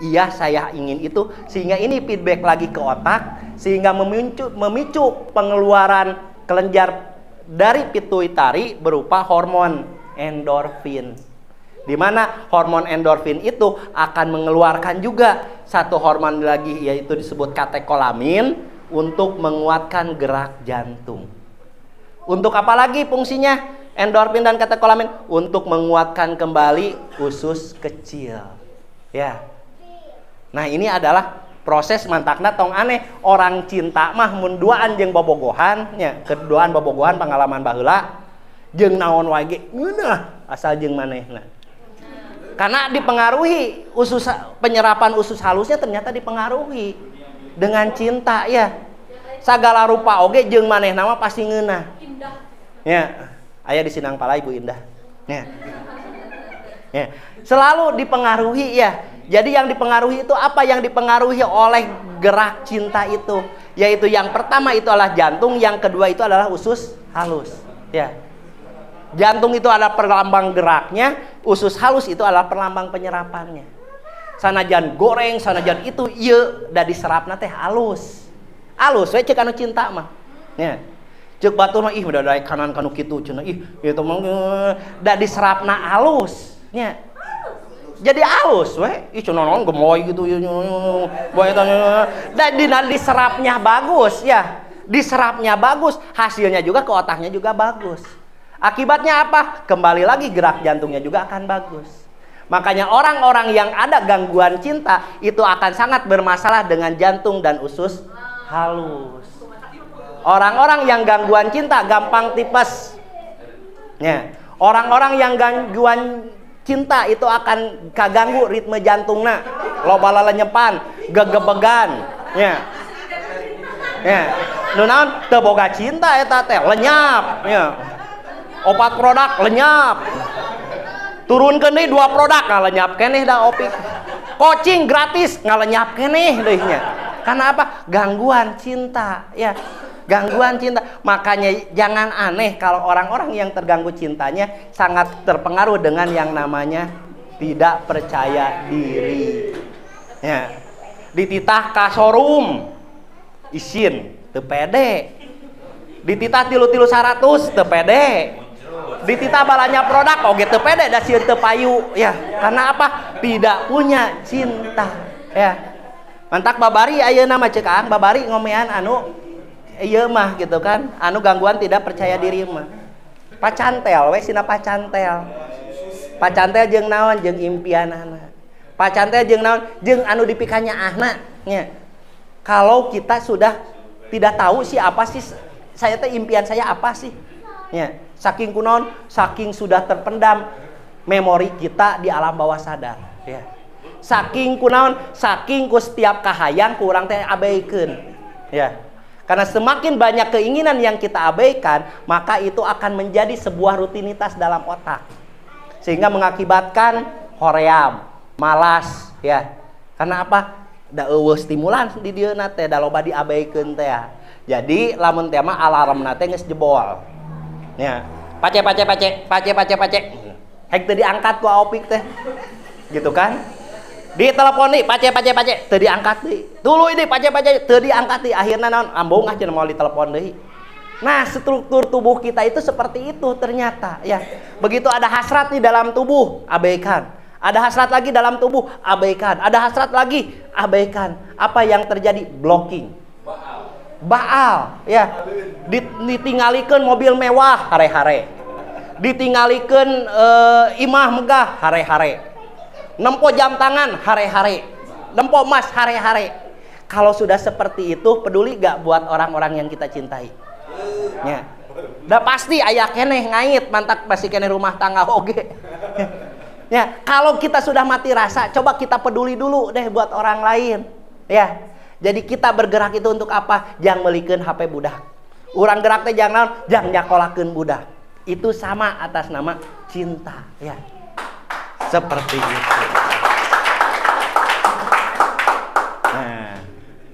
iya saya ingin itu, sehingga ini feedback lagi ke otak sehingga memicu pengeluaran kelenjar dari pituitari berupa hormon endorfin, di mana hormon endorfin itu akan mengeluarkan juga satu hormon lagi yaitu disebut katekolamin untuk menguatkan gerak jantung. Untuk apa lagi fungsinya endorfin dan katekolamin? Untuk menguatkan kembali usus kecil. Ya. Nah, ini adalah proses mantakna tong aneh. Orang cinta mah mun duaan jeung bobogohan nya, keduaan bobogohan pengalaman baheula jeung naon wae ge ngeunah asal jeung manehna. Karena dipengaruhi penyerapan usus halusnya ternyata dipengaruhi dengan cinta ya. Sagala rupa oge jeung manehna mah pasti ngeunah. Ya, aya di Sinang Pala Ibu Indah. Ya. Ya, selalu dipengaruhi ya. Jadi yang dipengaruhi itu apa? Yang dipengaruhi oleh gerak cinta itu, yaitu yang pertama itu adalah jantung, yang kedua itu adalah usus halus. Ya. Jantung itu adalah perlambang geraknya, usus halus itu adalah perlambang penyerapannya. Sanajan goreng, sanajan itu ieu da diserapna teh halus. Halus we ceuk anu cinta mah. Ya. Ceuk batur mah ih udah daek kanan kanu kitu cenah ih kitu mah da diserapna halus nya. Jadi halus we ih cenah naon gemoy gitu boy tanya da diserapnya bagus ya. Diserapnya bagus, hasilnya juga ke otaknya juga bagus. Akibatnya apa? Kembali lagi gerak jantungnya juga akan bagus. Makanya orang-orang yang ada gangguan cinta itu akan sangat bermasalah dengan jantung dan usus halus. Orang-orang yang gangguan cinta gampang tipes. Ya. Orang-orang yang gangguan cinta itu akan kaganggu ritme jantungna, loba lelenyepan, gegebegan. Ya. Ya. Nu naon teu boga cinta eta teh lenyap, ya. Opat produk lenyap. Turunkeun deui 2 produk ngalenyap keneh da opik. Coaching gratis ngalenyap keneh deui nya. Karena apa? Gangguan cinta, ya. Gangguan cinta. Makanya jangan aneh kalau orang-orang yang terganggu cintanya sangat terpengaruh dengan yang namanya tidak percaya diri. Ya. Dititah ka showroom isin teu pede. Dititah 300 teu pede. Dititah balanya produk oge teu pede da sieun teu payu ya. Karena apa? Tidak punya cinta ya. Mantak babari ayeuna mah ceuk aang babari ngomean anu ieu mah gitu kan, anu gangguan tidak percaya diri mah. Pacantel we sina pacantel. Pacantel jeung naon? Jeung impianana. Pacantel jeung naon? Jeung anu dipikanya ahna nya. Kalau kita sudah tidak tahu sih apa sih saya teh impian saya apa sih? Ya, saking kunaon? Saking sudah terpendam memori kita di alam bawah sadar, ya. Saking kunaon? Saking ku setiap kahayang ku urang teh abeikeun. Ya. Karena semakin banyak keinginan yang kita abaikan, maka itu akan menjadi sebuah rutinitas dalam otak. Sehingga mengakibatkan hoream, malas, ya. Karena apa? Da eueuh stimulan di dieuna teh, da loba diabaikeun teh. Jadi lamun teh mah alarmna teh geus jebol. Ya. Pace. Hek teu diangkat ku opik teh. Gitu kan? Di telepon nih, pace, teu diangkat deui. Tuluy deui pace, teu diangkat deui. Akhirna naon? Ambung cenah mau ditelepon deui. Nah, struktur tubuh kita itu seperti itu ternyata ya. Begitu ada hasrat di dalam tubuh, abaikan. Ada hasrat lagi dalam tubuh, abaikan. Ada hasrat lagi, abaikan. Apa yang terjadi? Blocking. Baal ya. Ditinggalikeun mobil mewah hare-hare. Ditinggalikeun imah megah hare-hare. Nempo jam tangan hare-hare. Nempo emas hare-hare. Kalau sudah seperti itu, peduli gak buat orang-orang yang kita cintai? Ya. Udah pasti aya keneh ngait mantak masih keneh rumah tangga oge. Ya, kalau kita sudah mati rasa, coba kita peduli dulu deh buat orang lain. Ya. Jadi kita bergerak itu untuk apa? Jang melikeun HP budak. Urang gerak teh jangan nyakolakeun budak. Itu sama atas nama cinta, ya. Seperti itu. Nah,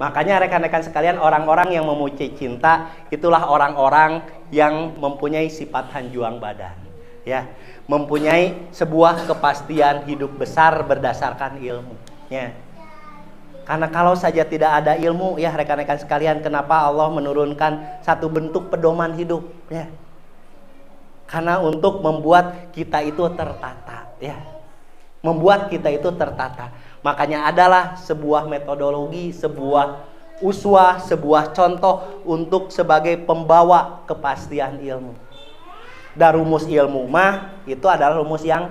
makanya rekan-rekan sekalian, orang-orang yang memuji cinta itulah orang-orang yang mempunyai sifat hanjuang badan, ya. Mempunyai sebuah kepastian hidup besar berdasarkan ilmu, ya. Karena kalau saja tidak ada ilmu, ya rekan-rekan sekalian, kenapa Allah menurunkan satu bentuk pedoman hidup, ya? Karena untuk membuat kita itu tertata, ya. Membuat kita itu tertata. Makanya adalah sebuah metodologi, sebuah uswah, sebuah contoh untuk sebagai pembawa kepastian ilmu. Dan rumus ilmu mah itu adalah rumus yang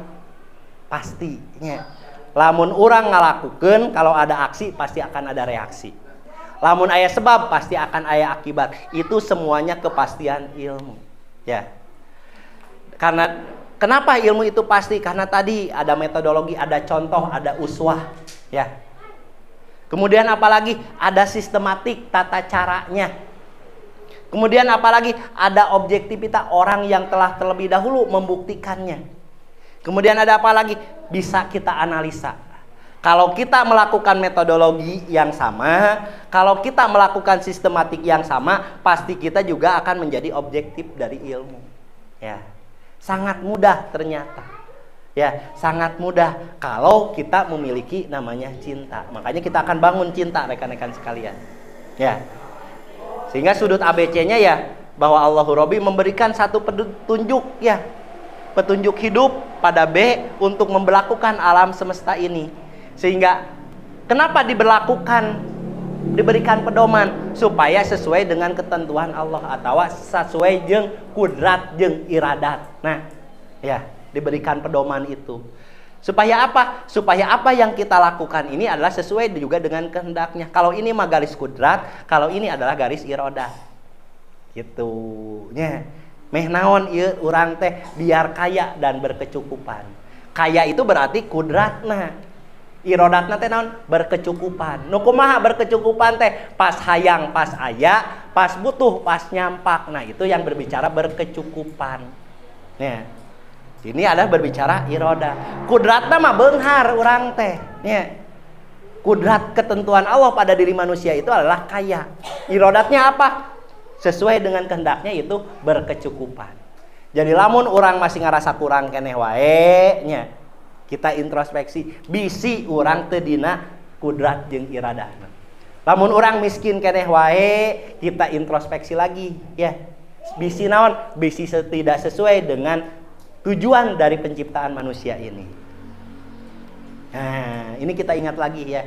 pastinya. Lamun urang ngalakukeun, kalau ada aksi pasti akan ada reaksi. Lamun aya sebab pasti akan aya akibat. Itu semuanya kepastian ilmu. Ya. Karena kenapa ilmu itu pasti? Karena tadi ada metodologi, ada contoh, ada uswah, ya. Kemudian apalagi ada sistematik tata caranya. Kemudian apalagi ada objektivitas orang yang telah terlebih dahulu membuktikannya. Kemudian ada apa lagi? Bisa kita analisa. Kalau kita melakukan metodologi yang sama, kalau kita melakukan sistematik yang sama, pasti kita juga akan menjadi objektif dari ilmu. Ya. Sangat mudah ternyata. Ya, sangat mudah kalau kita memiliki namanya cinta. Makanya kita akan bangun cinta rekan-rekan sekalian. Ya. Sehingga sudut ABC-nya ya bahwa Allahu Rabbi memberikan satu petunjuk, ya. Petunjuk hidup pada B untuk memberlakukan alam semesta ini. Sehingga kenapa diberikan pedoman supaya sesuai dengan ketentuan Allah atau sesuai jeung kudrat jeung iradat. Nah, ya, diberikan pedoman itu. Supaya apa? Supaya apa yang kita lakukan ini adalah sesuai juga dengan kehendaknya. Kalau ini mah garis kudrat, kalau ini adalah garis iradat. Gitu. Nya. Meh naon ieu urang teh biar kaya dan berkecukupan. Kaya itu berarti kudratna. Iradatna teh naon? Berkecukupan. Nu kumaha berkecukupan teh? Pas hayang, pas aya, pas butuh, pas nyampak. Nah, itu yang berbicara berkecukupan. Nya. Ini adalah berbicara iroda. Kudratna mah beunghar urang teh. Nya. Kudrat ketentuan Allah pada diri manusia itu adalah kaya. Irodatnya apa? Sesuai dengan kehendaknya itu berkecukupan. Jadi lamun orang masih ngerasa kurang keneh wae nya, kita introspeksi bisi urang teu dina kudrat jeung iradahna. Lamun orang miskin keneh wae, kita introspeksi lagi ya. Bisi naon? Bisi tidak sesuai dengan tujuan dari penciptaan manusia ini. Nah, ini kita ingat lagi ya.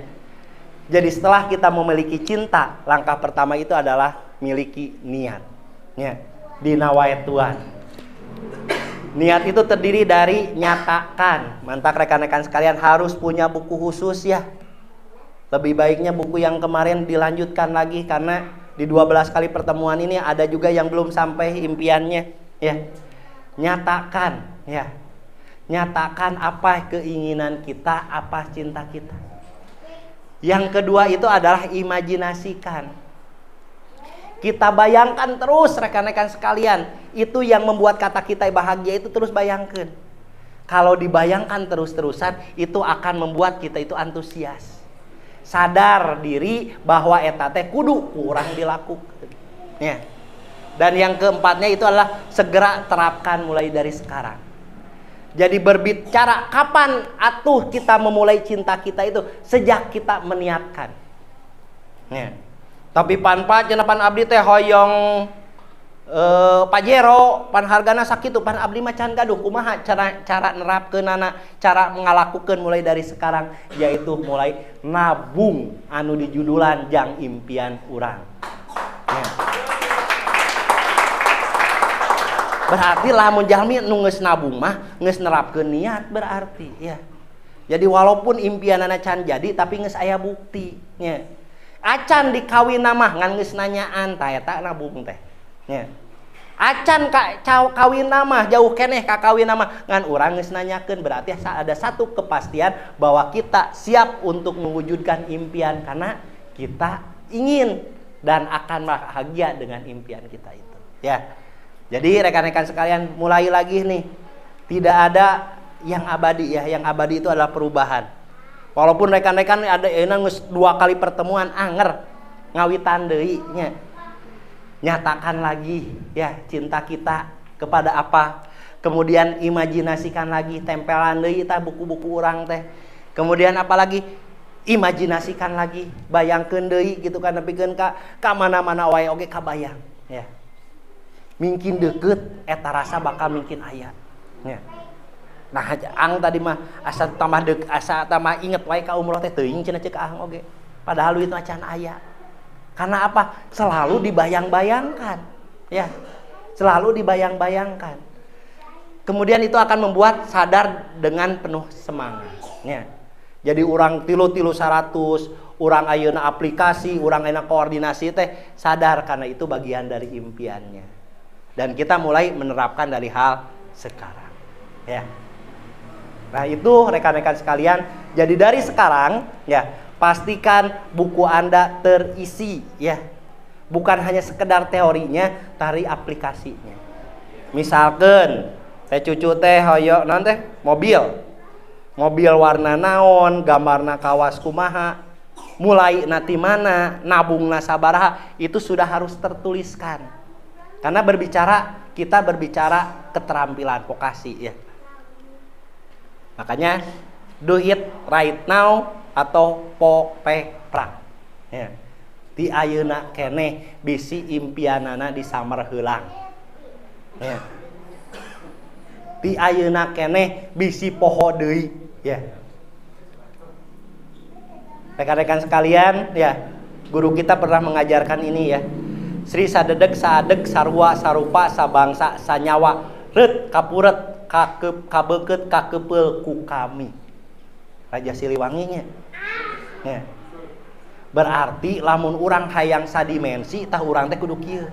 Jadi setelah kita memiliki cinta, langkah pertama itu adalah miliki niat. Ya, dinawaituan. Niat itu terdiri dari nyatakan. Mantap rekan-rekan sekalian, harus punya buku khusus ya. Lebih baiknya buku yang kemarin dilanjutkan lagi karena di 12 kali pertemuan ini ada juga yang belum sampai impiannya ya. Nyatakan ya. Nyatakan apa keinginan kita, apa cinta kita. Yang kedua itu adalah imajinasikan. Kita bayangkan terus rekan-rekan sekalian. Itu yang membuat kata kita bahagia itu terus bayangkan. Kalau dibayangkan terus-terusan itu akan membuat kita itu antusias. Sadar diri bahwa eta teh kudu kurang dilakukan. Ya. Dan yang keempatnya itu adalah segera terapkan mulai dari sekarang. Jadi berbicara kapan atuh kita memulai cinta kita itu sejak kita meniatkan. Ya. Tapi pan-pan cenah pan abdi teh hoyong Pajero pan hargana sakitu pan abdi macan gaduh kumaha cara nerapkeunana, cara ngalakukeun mulai dari sekarang, yaitu mulai nabung anu dijudulan jang impian urang. Ya. Berarti lamun jalmi nu geus nabung mah geus nerapkeun niat berarti ya. Jadi walaupun impianana can jadi tapi geus aya bukti nya. Acan dikawinna mah ngan geus nanyaan tah eta nabung teh. Ya. Acan kawin nama jauh keneh ka kawin nama ngan urang geus nanyakeun, berarti ada satu kepastian bahwa kita siap untuk mewujudkan impian karena kita ingin dan akan bahagia dengan impian kita itu. Ya. Jadi rekan-rekan sekalian, mulai lagi nih. Tidak ada yang abadi ya, yang abadi itu adalah perubahan. Walaupun rekan-rekan ada geus 2 kali pertemuan anger ngawitan deui nya. Nyatakan lagi ya cinta kita kepada apa, kemudian imajinasikan lagi, tempelan deui tah buku-buku urang teh. Kemudian apalagi imajinasikan lagi, bayangkeun deui gitu kan, nepikeun ka mana-mana wae oge kabayang ya. Mungkin deukeut eta rasa bakal mungkin aya ya. Nah ang tadi mah asa tambah inget wae ka umroh teh teuing cenah ceuk ang oge, padahal duit macan aya. Karena apa? Selalu dibayang-bayangkan. Ya. Selalu dibayang-bayangkan. Kemudian itu akan membuat sadar dengan penuh semangat. Ya. Jadi orang tilu-tilu 100, orang ayeuna aplikasi, orang ayeuna koordinasi teh sadar karena itu bagian dari impiannya. Dan kita mulai menerapkan dari hal sekarang. Ya. Nah, itu rekan-rekan sekalian, jadi dari sekarang ya pastikan buku Anda terisi ya. Bukan hanya sekedar teorinya, tapi aplikasinya. Misalkan teh cucu teh hoyong nanti mobil warna naon, gambarna kawas kumaha, mulai nanti mana, nabungna sabaraha, itu sudah harus tertuliskan. Karena kita berbicara keterampilan vokasi ya. Makanya do it right now atau popeprak ya. Di ayeuna keneh bisi impianana disamar heulang ya. Di ayeuna keneh bisi poho deui ya. Rekan-rekan sekalian ya, guru kita pernah mengajarkan ini ya. Sri sadedeg saadeg sarua sarupa sabangsa sanyawa reut kapuret kabeukeut kakepeul ku kami. Raja Siliwangi nya. Ya. Berarti lamun urang hayang sadimensi tah urang teh kudu kieu.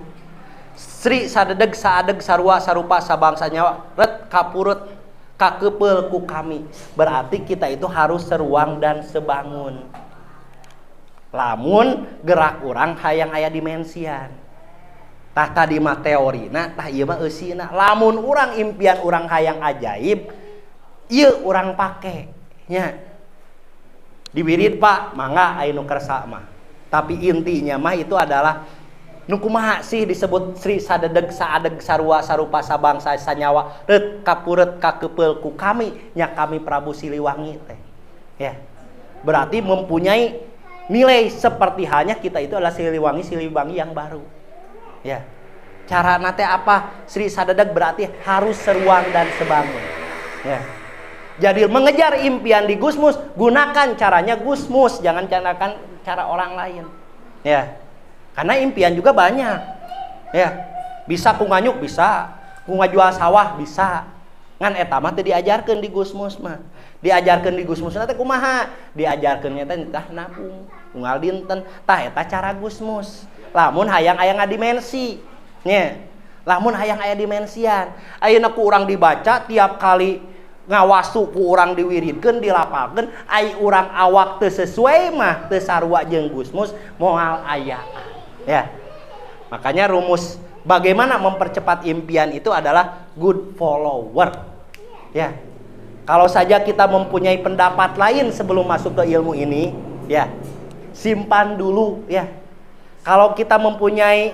Sri sadedeg saadeg sarua sarupa sabangsa nyawa reut kapureut kakepeul ku kami. Berarti kita itu harus seruang dan sebangun. Lamun gerak urang hayang aya dimensian. Tah tadi mah teorina, tah ieu mah eusina. Lamun urang impian urang hayang ajaib, ieu urang pake nya. Diwirid Pak, mangga aya nu kersa mah. Tapi intinya mah itu adalah nu kumaha sih disebut Sri sadedeg saadeg sarua sarupa sabangsa sanyawa reut kapureut kakepeul ku kami, nya kami Prabu Siliwangi teh. Ya. Berarti mempunyai nilai seperti halnya kita itu adalah Siliwangi yang baru. Ya. Cara nate apa? Sri sadedeg berarti harus seruang dan sebangun. Ya. Jadi mengejar impian di Gusmus, gunakan caranya Gusmus, jangan gunakan cara orang lain. Ya. Karena impian juga banyak. Ya. Bisa ku nganyuk bisa, ku ngajual sawah bisa. Ngan eta mah teu diajarkeun di Gusmus mah. Diajarkeun di Gusmus teh kumaha? Diajarkeunnya teh tah nabung, unggal dinten. Tah eta cara Gusmus. Lamun hayang aya ngadimensi. Nya. Lamun hayang aya dimensian. Ayeuna ku urang dibaca tiap kali ngawasu ku urang diwiridkeun dilapalkeun ai urang awak teu sesuai mah teu sarua jeung Gusmus moal ayaan ya. Makanya rumus bagaimana mempercepat impian itu adalah good follower ya. Kalau saja kita mempunyai pendapat lain sebelum masuk ke ilmu ini ya, simpan dulu ya. Kalau kita mempunyai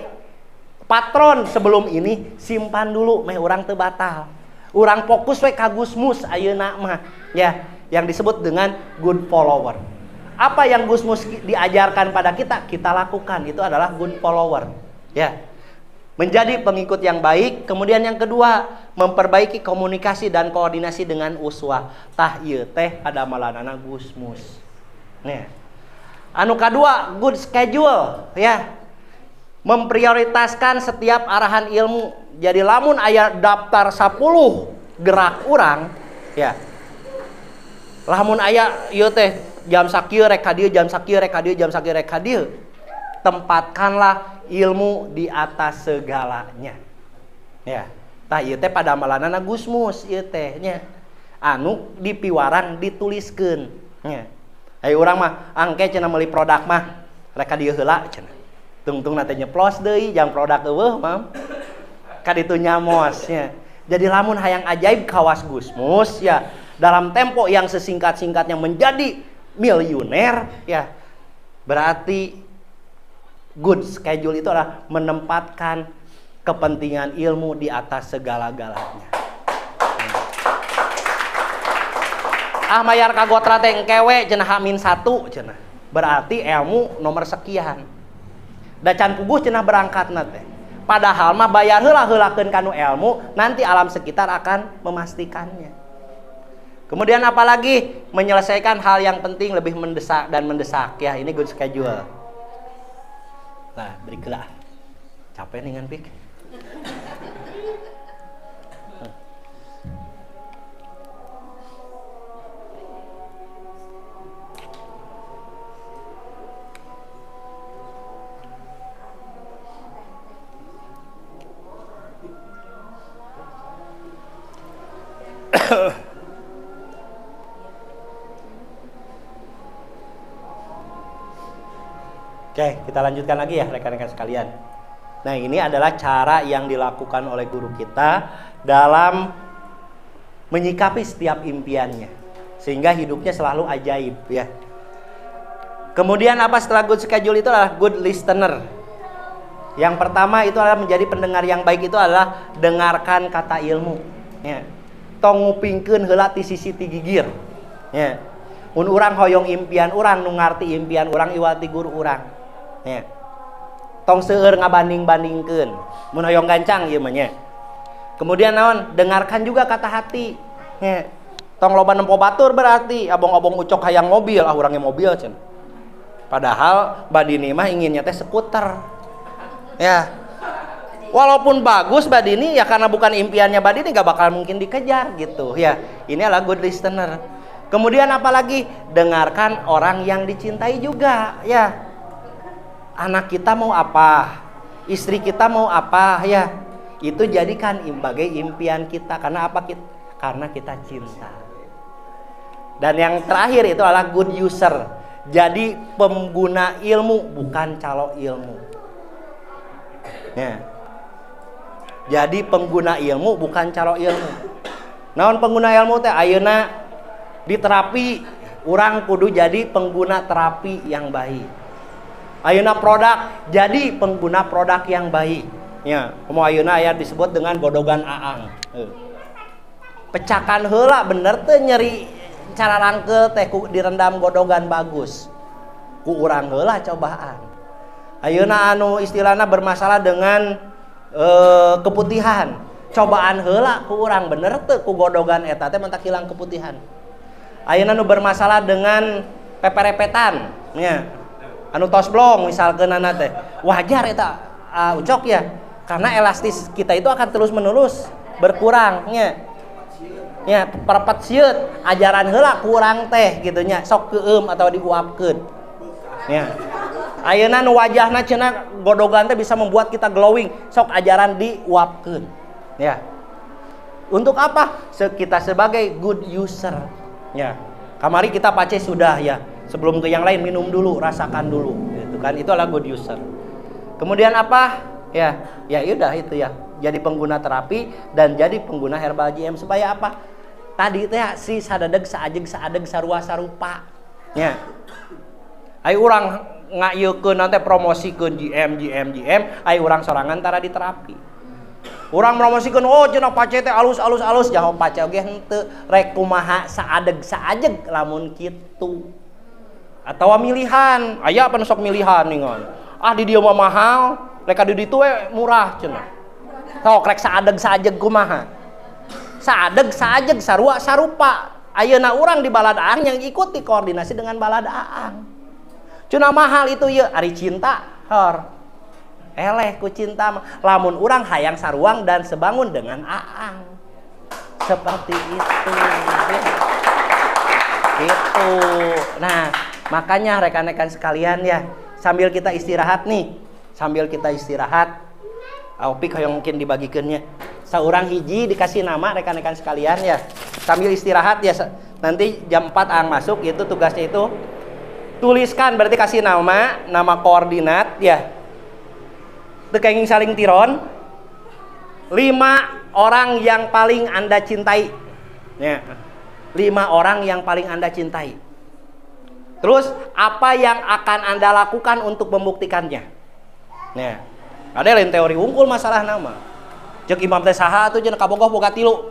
patron sebelum ini, simpan dulu meh urang teu batal. Urang fokus we ka Gusmus ayeuna mah ya, yang disebut dengan good follower. Apa yang Gusmus diajarkan pada kita, kita lakukan, itu adalah good follower ya. menjadi pengikut yang baik. Kemudian yang kedua, memperbaiki komunikasi dan koordinasi dengan uswah. Tah ieu teh adamalanana gusmus. Nih. Anu kedua, good schedule ya. Memprioritaskan setiap arahan ilmu. Jadi lamun aya daftar 10 gerak urang ya. Lamun aya ieu teh jam sakieu rek ka dieu, jam sakieu rek ka dieu, jam sakieu rek ka dieu. Tempatkanlah ilmu di atas segalanya. Ya. Tah ieu teh padamalanana gusmus ieu teh nya. Anu dipiwarang dituliskeun nya. Ai urang mah angke cenah meuli produk mah rek ka dieu heula cenah. Tungtung nanti nyeplos deui jang produk eueuh mam. Ka ditu nyamos nya. Jadi lamun hayang ajaib kawas gusmus ya dalam tempo yang sesingkat-singkatnya menjadi miliuner ya. Berarti good schedule itu adalah menempatkan kepentingan ilmu di atas segala-galanya. Ah mayar kagotra teh engkewe cenah H-1 cenah. Berarti ilmu nomor sekian. Da can puguh cenah berangkatna teh. Padahal mah bayar heula-heulakeun kanu ilmu, nanti alam sekitar akan memastikannya. Kemudian apalagi menyelesaikan hal yang penting lebih mendesak dan mendesak ya, ini good schedule. Nah, berikutlah. Capek nih ngan pik. Oke, kita lanjutkan lagi ya rekan-rekan sekalian. Nah, ini adalah cara yang dilakukan oleh guru kita dalam menyikapi setiap impiannya. Sehingga hidupnya selalu ajaib ya. Kemudian apa setelah good schedule itu adalah good listener. Yang pertama itu adalah menjadi pendengar yang baik itu adalah dengarkan kata ilmu. Ya. Tong ngupingkeun heula ti sisi ti gigir. Ya. Mun urang hoyong impian urang nu ngarti impian urang iwati guru urang. Ya. Tong seueur ngabanding-bandingkeun. Mun hoyong gancang ieu mah nya. Kemudian naon? Dengarkan juga kata hati. Ya. Tong loba nempo batur berarti abong-abong ucok hayang mobil, ah urangnya mobil cenah. Padahal badini mah inginnya teh skuter. Ya. Walaupun bagus badini ya karena bukan impiannya badini gak bakal mungkin dikejar gitu ya. Ini adalah good listener. Kemudian apalagi dengarkan orang yang dicintai juga ya. Anak kita mau apa? Istri kita mau apa ya? Itu jadikan sebagai impian kita karena apa? Karena kita cinta. Dan yang terakhir itu adalah good user. Jadi pengguna ilmu bukan calo ilmu. Ya. Jadi pengguna ilmu bukan calo ilmu. Naon pengguna ilmu teh ayeuna di terapi urang kudu jadi pengguna terapi yang baik. Ayeuna produk jadi pengguna produk yang baik. Ya, mau ayeuna aya disebut dengan godogan aang. Pecakan heula bener teh nyeri cara rangkel teh direndam godogan bagus. Ku urang heula cobaan. Ayeuna anu istilahna bermasalah dengan keputihan. Cobaan heula ku urang bener teu ku godogan eta teh mentak hilang keputihan. Ayeuna nu bermasalah dengan peperepetan nya. Anu tos blong misalkeunana teh. Wajar eta ucok ya. Karena elastis kita itu akan terus-menerus berkurang nya. Ya, perpet sieut ajaran heula ku urang teh gitu nya. Sok keueum atau diuapkeun. Ya. Ayeuna nu wajahna cenah godogan teh bisa membuat kita glowing, sok ajaran diuapkeun. Ya. Untuk apa? Kita sebagai good user. Ya. Kamari kita pace sudah ya. Sebelum ke yang lain minum dulu, rasakan dulu gitu kan. Itu adalah good user. Kemudian apa? Ya, ya udah itu ya. Jadi pengguna terapi dan jadi pengguna herbal GM supaya apa? Tadi teh si sadadeg saajeg saadeg sarua sarupa. Ya. Ai urang ngayeukeun nanti promosikeun GM ai urang sorangan tara di terapi. Urang promosikeun oh cenah pace teh alus jauh pace oge henteu rek kumaha saadeg saajeg lamun kitu. Atawa milihan, aya apa sok milihan ningon. Ah di dieu mah mahal, Mereka di ditu murah cenah. Sok rek saadeg kumaha. Saadeg sarua sarupa. Ayeuna urang di baladaang yang ikuti koordinasi dengan baladaang. Cuna mahal itu ye ari cinta hor. Eleh ku cinta lamun urang hayang saruang dan sebangun dengan aang. Seperti itu. Itu. Nah, makanya rekan-rekan sekalian ya, sambil kita istirahat nih. Sambil kita istirahat, opik yang mungkin dibagikeunnya. Saurang hiji dikasih nama rekan-rekan sekalian ya. Sambil istirahat ya, nanti jam 4 aang masuk, itu tugasnya itu tuliskan, berarti kasih nama koordinat ya. Tekenging saling tiron. 5 orang yang paling Anda cintai. Ya. 5 orang yang paling Anda cintai. Terus apa yang akan Anda lakukan untuk membuktikannya? Nah, ada lain teori unggul masalah nama. Cek imam teh saha atuh cenah kabogoh boga tilu.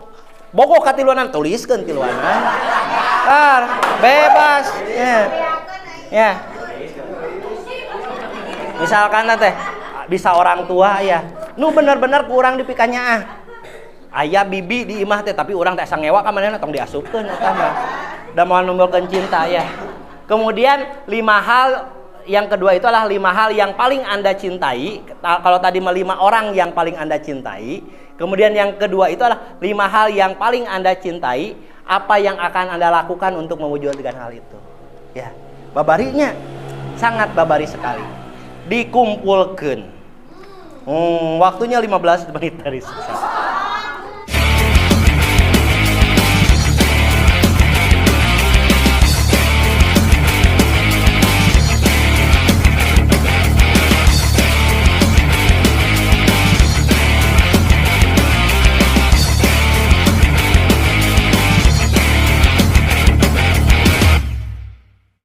Bogoh ka tiluanan tuliskeun tiluanan. Bebas. Ya. Misalkan teh bisa orang tua ya. Nu bener-bener kurang dipikanya Aya bibi di imah teh tapi urang teh sangewa ka manehna tong diasupkeun eta mah. Da moal numbuhkeun cinta ya. Kemudian 5 hal yang kedua itu adalah 5 hal yang paling Anda cintai. Kalau tadi 5 orang yang paling Anda cintai, kemudian yang kedua itu adalah 5 hal yang paling Anda cintai, apa yang akan Anda lakukan untuk mewujudkan hal itu. Ya, babarinya sangat babari sekali. Dikumpulkan. Waktunya 15 menit dari sekarang.